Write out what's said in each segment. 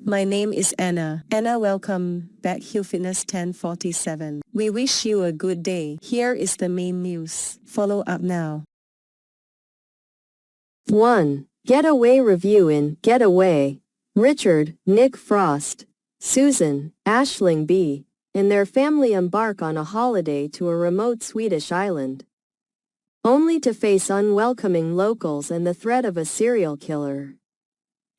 My name is Anna. Anna, welcome back Hill Fitness 1047. We wish you a good day. Here is the main news. Follow up now. 1. Getaway review in Getaway. Richard, Nick Frost, Susan, Aisling B., and their family embark on a holiday to a remote Swedish island, only to face unwelcoming locals and the threat of a serial killer.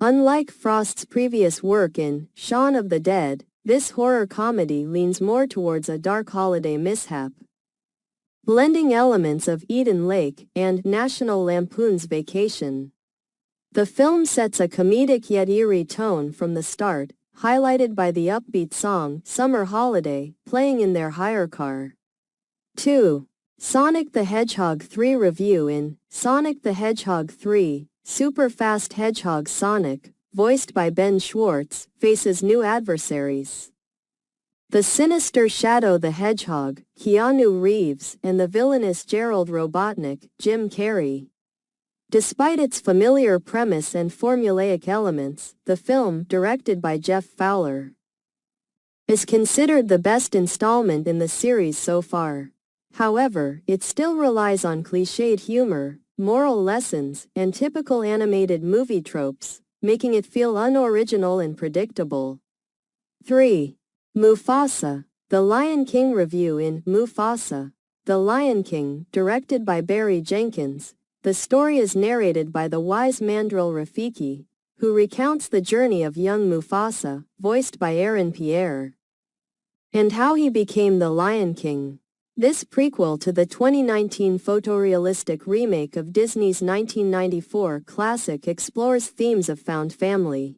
Unlike Frost's previous work in Shaun of the Dead, this horror comedy leans more towards a dark holiday mishap, blending elements of Eden Lake and National Lampoon's Vacation. The film sets a comedic yet eerie tone from the start, highlighted by the upbeat song Summer Holiday playing in their hire car. 2. Sonic the Hedgehog 3 review in Sonic the Hedgehog 3. Super Fast Hedgehog Sonic, voiced by Ben Schwartz, faces new adversaries. The sinister Shadow the Hedgehog, Keanu Reeves, and the villainous Gerald Robotnik, Jim Carrey. Despite its familiar premise and formulaic elements, the film, directed by Jeff Fowler, is considered the best installment in the series so far. However, it still relies on cliched humor, moral lessons, and typical animated movie tropes, making it feel unoriginal and predictable. 3. Mufasa, The Lion King review in Mufasa, The Lion King, directed by Barry Jenkins. The story is narrated by the wise mandrill Rafiki, who recounts the journey of young Mufasa, voiced by Aaron Pierre, and how he became the Lion King. This prequel to the 2019 photorealistic remake of Disney's 1994 classic explores themes of found family.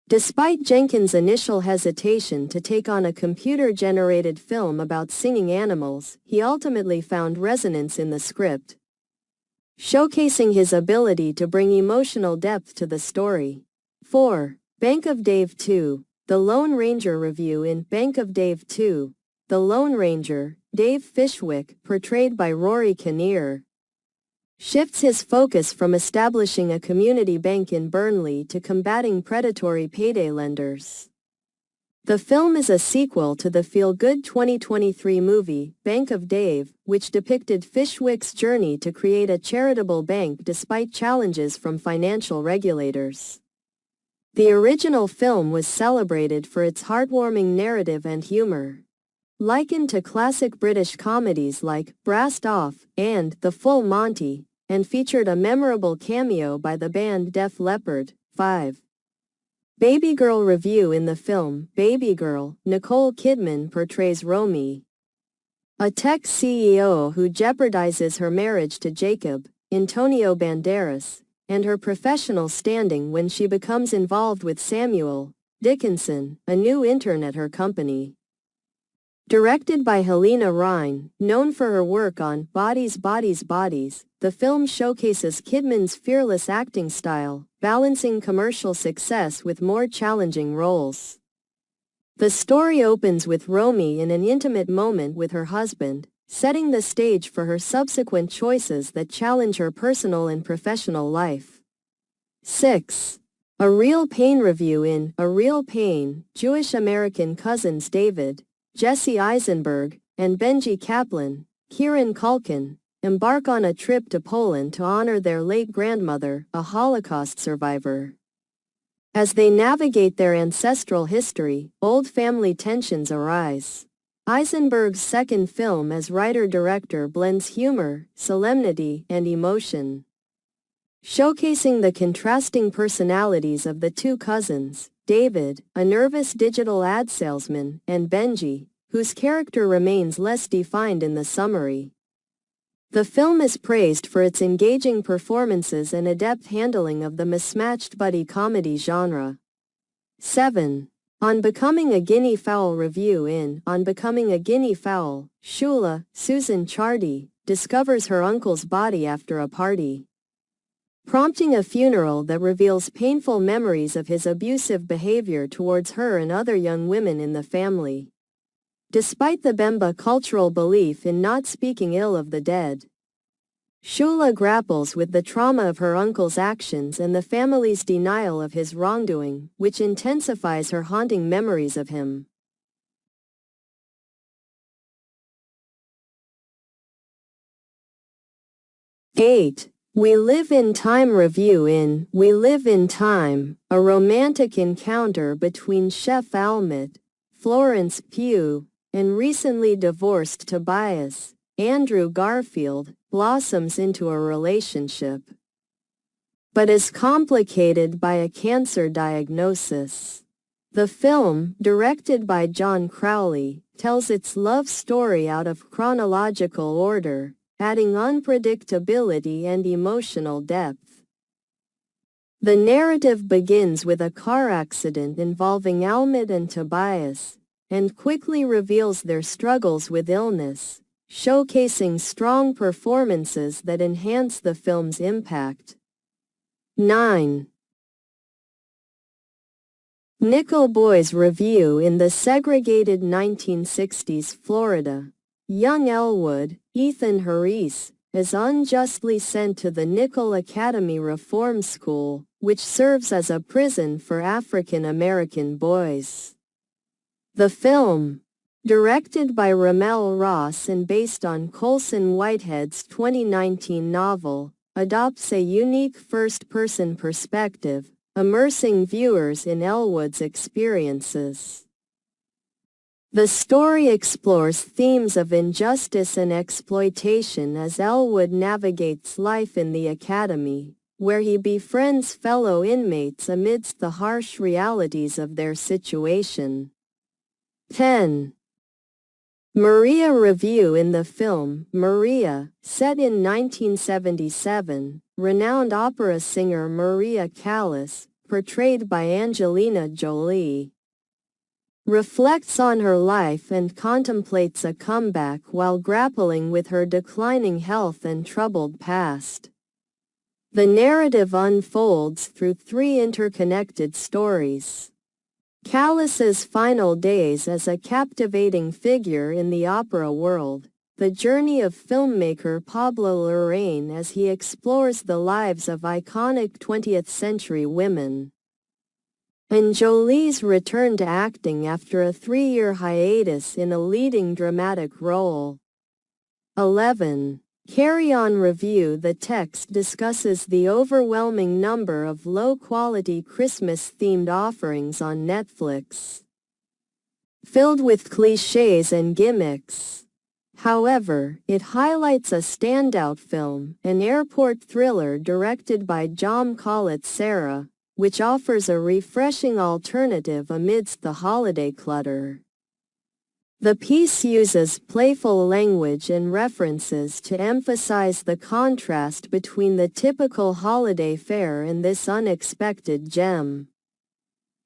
Despite Jenkins' initial hesitation to take on a computer-generated film about singing animals, he ultimately found resonance in the script, showcasing his ability to bring emotional depth to the story. 4. Bank of Dave 2. The Lone Ranger review in Bank of Dave 2. The Lone Ranger, Dave Fishwick, portrayed by Rory Kinnear, shifts his focus from establishing a community bank in Burnley to combating predatory payday lenders. The film is a sequel to the feel-good 2023 movie, Bank of Dave, which depicted Fishwick's journey to create a charitable bank despite challenges from financial regulators. The original film was celebrated for its heartwarming narrative and humor, likened to classic British comedies like Brassed Off and The Full Monty, and featured a memorable cameo by the band Def Leppard. 5. Baby Girl review in the film Baby Girl, Nicole Kidman portrays Romy, a tech CEO who jeopardizes her marriage to Jacob, Antonio Banderas, and her professional standing when she becomes involved with Samuel Dickinson, a new intern at her company. Directed by Helena Rhine, known for her work on Bodies, Bodies, Bodies, the film showcases Kidman's fearless acting style, balancing commercial success with more challenging roles. The story opens with Romy in an intimate moment with her husband, setting the stage for her subsequent choices that challenge her personal and professional life. 6. A Real Pain review in A Real Pain, Jewish-American cousins David, Jesse Eisenberg, and Benji Kaplan, Kieran Culkin, embark on a trip to Poland to honor their late grandmother, a Holocaust survivor. As they navigate their ancestral history, old family tensions arise. Eisenberg's second film as writer-director blends humor, solemnity, and emotion, showcasing the contrasting personalities of the two cousins, David, a nervous digital ad salesman, and Benji, whose character remains less defined in the summary. The film is praised for its engaging performances and adept handling of the mismatched buddy comedy genre. 7. On Becoming a Guinea Fowl review in On Becoming a Guinea Fowl, Shula, Susan Chardy, discovers her uncle's body after a party, prompting a funeral that reveals painful memories of his abusive behavior towards her and other young women in the family. Despite the Bemba cultural belief in not speaking ill of the dead, Shula grapples with the trauma of her uncle's actions and the family's denial of his wrongdoing, which intensifies her haunting memories of him. Eight. We Live in Time review in We Live in Time, a romantic encounter between Chef Almut, Florence Pugh, and recently divorced Tobias, Andrew Garfield, blossoms into a relationship, but is complicated by a cancer diagnosis. The film, directed by John Crowley, tells its love story out of chronological order, adding unpredictability and emotional depth. The narrative begins with a car accident involving Almut and Tobias, and quickly reveals their struggles with illness, showcasing strong performances that enhance the film's impact. 9. Nickel Boys review in the segregated 1960s Florida. Young Elwood, Ethan Harris, is unjustly sent to the Nickel Academy Reform School, which serves as a prison for African American boys. The film, directed by Ramel Ross and based on Colson Whitehead's 2019 novel, adopts a unique first-person perspective, immersing viewers in Elwood's experiences. The story explores themes of injustice and exploitation as Elwood navigates life in the academy, where he befriends fellow inmates amidst the harsh realities of their situation. 10. Maria review in the film Maria, set in 1977, renowned opera singer Maria Callas, portrayed by Angelina Jolie, reflects on her life and contemplates a comeback while grappling with her declining health and troubled past. The narrative unfolds through 3 interconnected stories. Callas's final days as a captivating figure in the opera world, the journey of filmmaker Pablo Larraín as he explores the lives of iconic 20th-century women, and Jolie's return to acting after a 3-year hiatus in a leading dramatic role. 11. Carry On review. The text discusses the overwhelming number of low-quality Christmas-themed offerings on Netflix, filled with clichés and gimmicks. However, it highlights a standout film, an airport thriller directed by Jaume Collet-Serra, which offers a refreshing alternative amidst the holiday clutter. The piece uses playful language and references to emphasize the contrast between the typical holiday fare and this unexpected gem.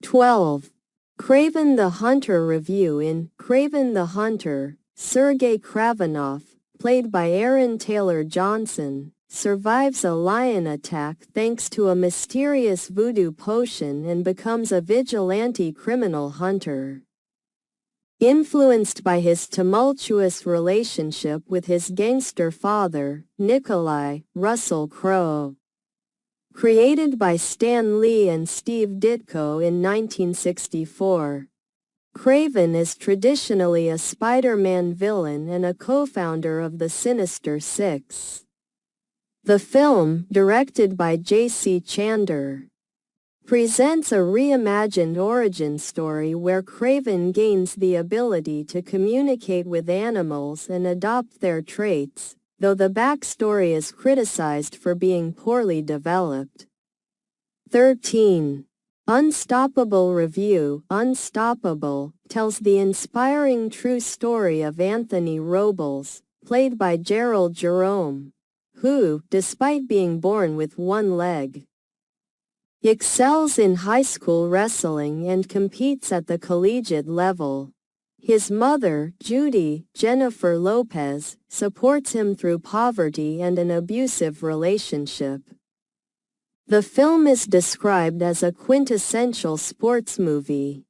12. Craven the Hunter review. In Craven the Hunter, Sergei Kravenov, played by Aaron Taylor Johnson, survives a lion attack thanks to a mysterious voodoo potion and becomes a vigilante criminal hunter. Influenced by his tumultuous relationship with his gangster father, Nikolai Russell Crowe. Created by Stan Lee and Steve Ditko in 1964. Craven is traditionally a Spider-Man villain and a co-founder of the Sinister Six. The film, directed by J.C. Chander, presents a reimagined origin story where Craven gains the ability to communicate with animals and adopt their traits, though the backstory is criticized for being poorly developed. 13. Unstoppable review. Unstoppable tells the inspiring true story of Anthony Robles, played by Gerald Jerome, who, despite being born with one leg, excels in high school wrestling and competes at the collegiate level. His mother, Judy Jennifer Lopez, supports him through poverty and an abusive relationship. The film is described as a quintessential sports movie,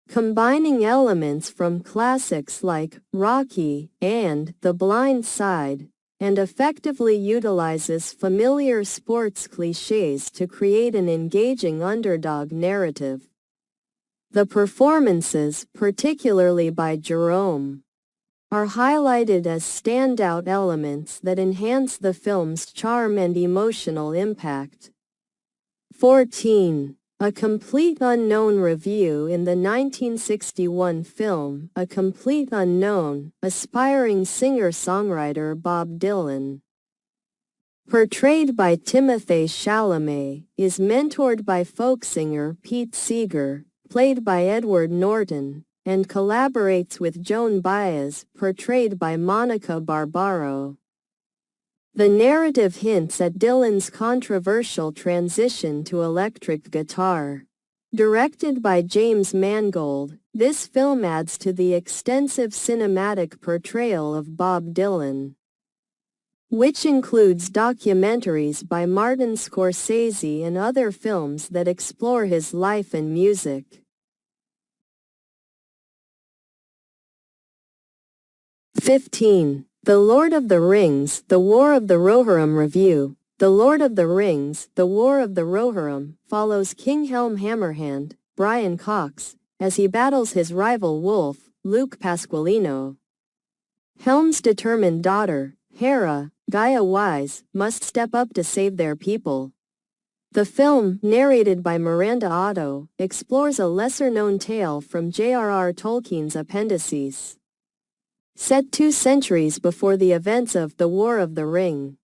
combining elements from classics like Rocky and The Blind Side, and effectively utilizes familiar sports cliches to create an engaging underdog narrative. The performances, particularly by Jerome, are highlighted as standout elements that enhance the film's charm and emotional impact. 14. A Complete Unknown review in the 1961 film A Complete Unknown, aspiring singer-songwriter Bob Dylan, portrayed by Timothée Chalamet, is mentored by folk singer Pete Seeger, played by Edward Norton, and collaborates with Joan Baez, portrayed by Monica Barbaro. The narrative hints at Dylan's controversial transition to electric guitar. Directed by James Mangold, this film adds to the extensive cinematic portrayal of Bob Dylan, which includes documentaries by Martin Scorsese and other films that explore his life and music. 15. The Lord of the Rings, The War of the Rohirrim review. The Lord of the Rings, The War of the Rohirrim, follows King Helm Hammerhand, Brian Cox, as he battles his rival wolf, Luke Pasqualino. Helm's determined daughter, Hera, Gaia Wise, must step up to save their people. The film, narrated by Miranda Otto, explores a lesser-known tale from J.R.R. Tolkien's Appendices, set 2 centuries before the events of The War of the Ring.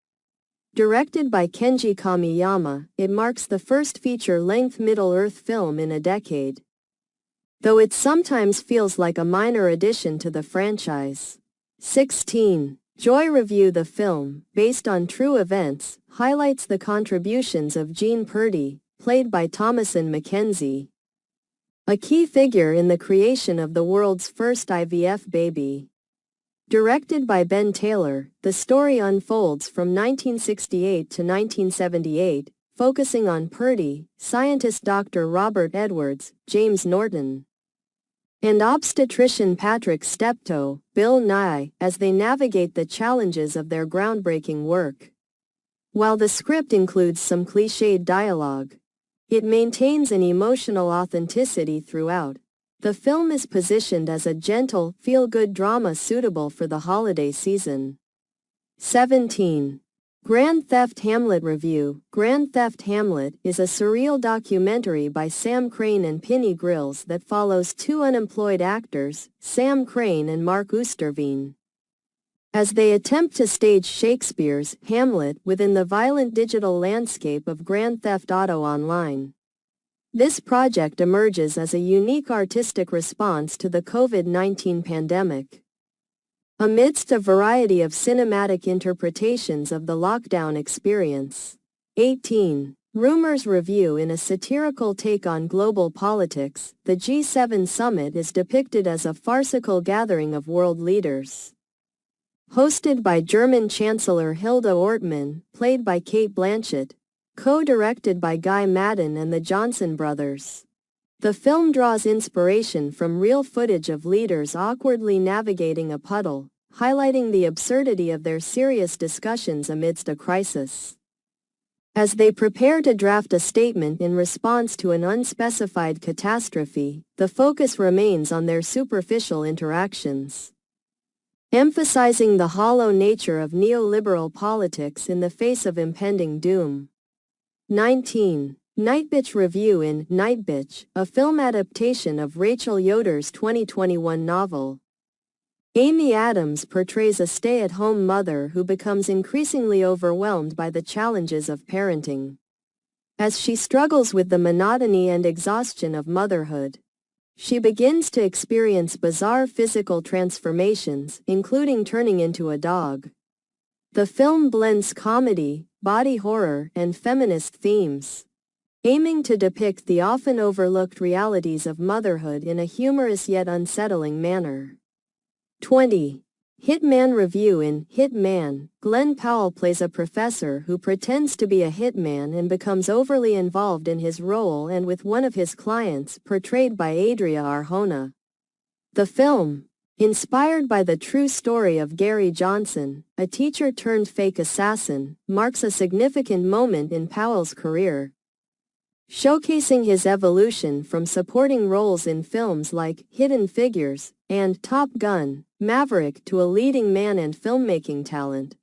Directed by Kenji Kamiyama, it marks the first feature-length Middle-earth film in a decade, though it sometimes feels like a minor addition to the franchise. 16. Joy review. The film, based on true events, highlights the contributions of Jean Purdy, played by Thomasin McKenzie, a key figure in the creation of the world's first IVF baby. Directed by Ben Taylor, the story unfolds from 1968 to 1978, focusing on Purdy, scientist Dr. Robert Edwards, James Norton, and obstetrician Patrick Steptoe, Bill Nye, as they navigate the challenges of their groundbreaking work. While the script includes some cliched dialogue, it maintains an emotional authenticity throughout. The film is positioned as a gentle, feel-good drama suitable for the holiday season. 17. Grand Theft Hamlet review. Grand Theft Hamlet is a surreal documentary by Sam Crane and Penny Grills that follows 2 unemployed actors, Sam Crane and Mark Oosterveen, as they attempt to stage Shakespeare's Hamlet within the violent digital landscape of Grand Theft Auto Online. This project emerges as a unique artistic response to the COVID-19 pandemic, amidst a variety of cinematic interpretations of the lockdown experience. 18. Rumors review. In a satirical take on global politics, the G7 summit is depicted as a farcical gathering of world leaders. Hosted by German Chancellor Hilda Ortmann, played by Cate Blanchett, co-directed by Guy Maddin and the Johnson brothers. The film draws inspiration from real footage of leaders awkwardly navigating a puddle, highlighting the absurdity of their serious discussions amidst a crisis. As they prepare to draft a statement in response to an unspecified catastrophe, the focus remains on their superficial interactions, emphasizing the hollow nature of neoliberal politics in the face of impending doom. 19. Nightbitch review. In Nightbitch, a film adaptation of Rachel Yoder's 2021 novel, Amy Adams portrays a stay-at-home mother who becomes increasingly overwhelmed by the challenges of parenting. As she struggles with the monotony and exhaustion of motherhood, she begins to experience bizarre physical transformations, including turning into a dog. The film blends comedy, body horror, and feminist themes, aiming to depict the often overlooked realities of motherhood in a humorous yet unsettling manner. 20. Hitman review. In Hitman, Glenn Powell plays a professor who pretends to be a hitman and becomes overly involved in his role and with one of his clients, portrayed by Adria Arjona. The film, Inspired by the true story of Gary Johnson, a teacher-turned-fake assassin, marks a significant moment in Powell's career, showcasing his evolution from supporting roles in films like Hidden Figures and Top Gun: Maverick to a leading man and filmmaking talent.